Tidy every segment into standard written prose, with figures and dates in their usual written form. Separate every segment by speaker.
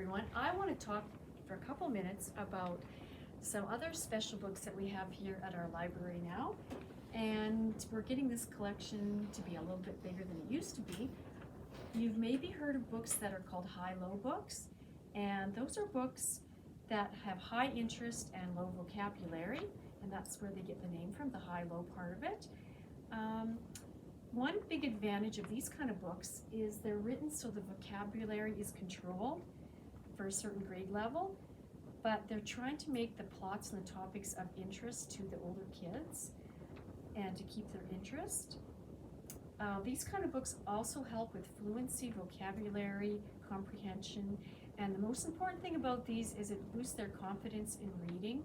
Speaker 1: everyone. I want to talk for a couple minutes about some other special books that we have here at our library now. And we're getting this collection to be a little bit bigger than it used to be. You've maybe heard of books that are called HiLo books, and those are books that have high interest and low vocabulary, and that's where they get the name from, the high-low part of it. One big advantage of these kind of books is they're written so the vocabulary is controlled for a certain grade level, but they're trying to make the plots and the topics of interest to the older kids and to keep their interest. These kind of books also help with fluency, vocabulary, comprehension, and the most important thing about these is it boosts their confidence in reading.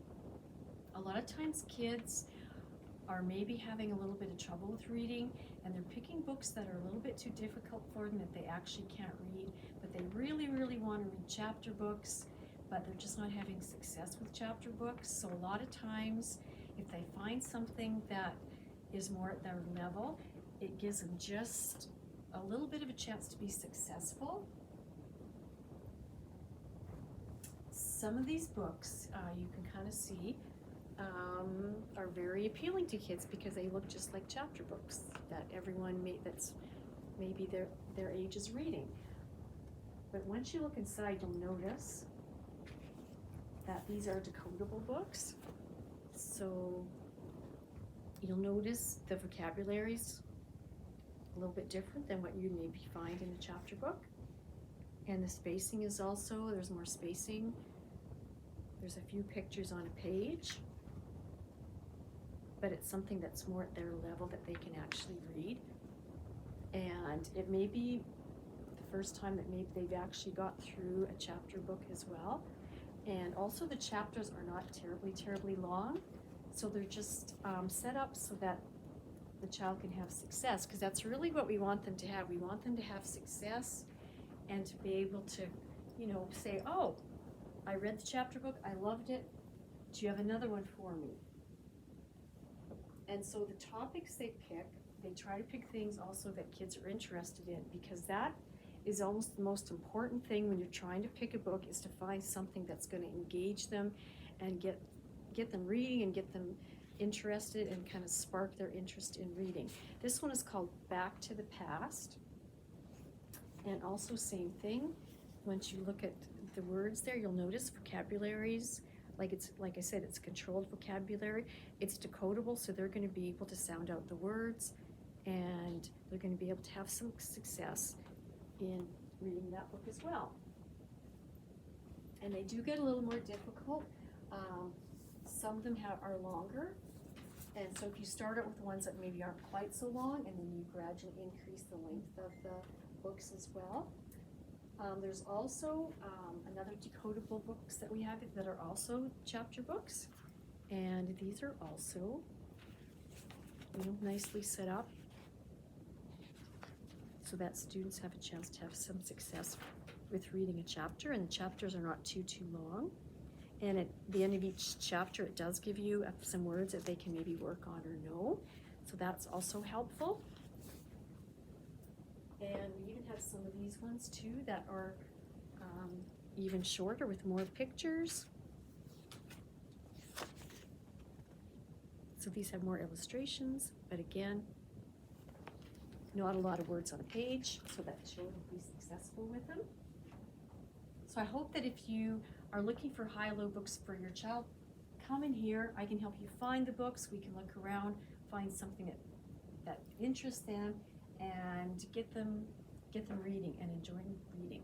Speaker 1: A lot of times kids are maybe having a little bit of trouble with reading, and they're picking books that are a little bit too difficult for them that they actually can't read, but they really, really want to read chapter books, but they're just not having success with chapter books. So a lot of times, if they find something that is more at their level, it gives them just a little bit of a chance to be successful. Some of these books, you can kind of see, are very appealing to kids because they look just like chapter books that everyone that's maybe their age is reading. But once you look inside, you'll notice that these are decodable books. So you'll notice the vocabulary's a little bit different than what you maybe find in a chapter book. And the spacing is also, there's more spacing. There's a few pictures on a page, but it's something that's more at their level that they can actually read. And it may be the first time that maybe they've actually got through a chapter book as well. And also the chapters are not terribly long. So they're just set up so that the child can have success, because that's really what we want them to have. We want them to have success and to be able to, say, oh, I read the chapter book, I loved it, do you have another one for me? And so the topics they pick, they try to pick things also that kids are interested in, because that is almost the most important thing when you're trying to pick a book, is to find something that's going to engage them and get them reading and get them interested and kind of spark their interest in reading. This one is called Back to the Past. And also same thing, once you look at the words there, you'll notice vocabularies, like I said, it's controlled vocabulary. It's decodable, so they're going to be able to sound out the words, and they're going to be able to have some success in reading that book as well. And they do get a little more difficult. Some of them are longer, and so if you start out with ones that maybe aren't quite so long, and then you gradually increase the length of the books as well. There's also another decodable books that we have that are also chapter books, and these are also nicely set up so that students have a chance to have some success with reading a chapter, and the chapters are not too long. And at the end of each chapter, it does give you some words that they can maybe work on or know, so that's also helpful. And we even have some of these ones too that are even shorter with more pictures. So these have more illustrations, but again, not a lot of words on a page, so that children will be successful with them. So I hope that if you are looking for HiLo books for your child, come in here. I can help you find the books. We can look around, find something that interests them, and get them reading and enjoying reading.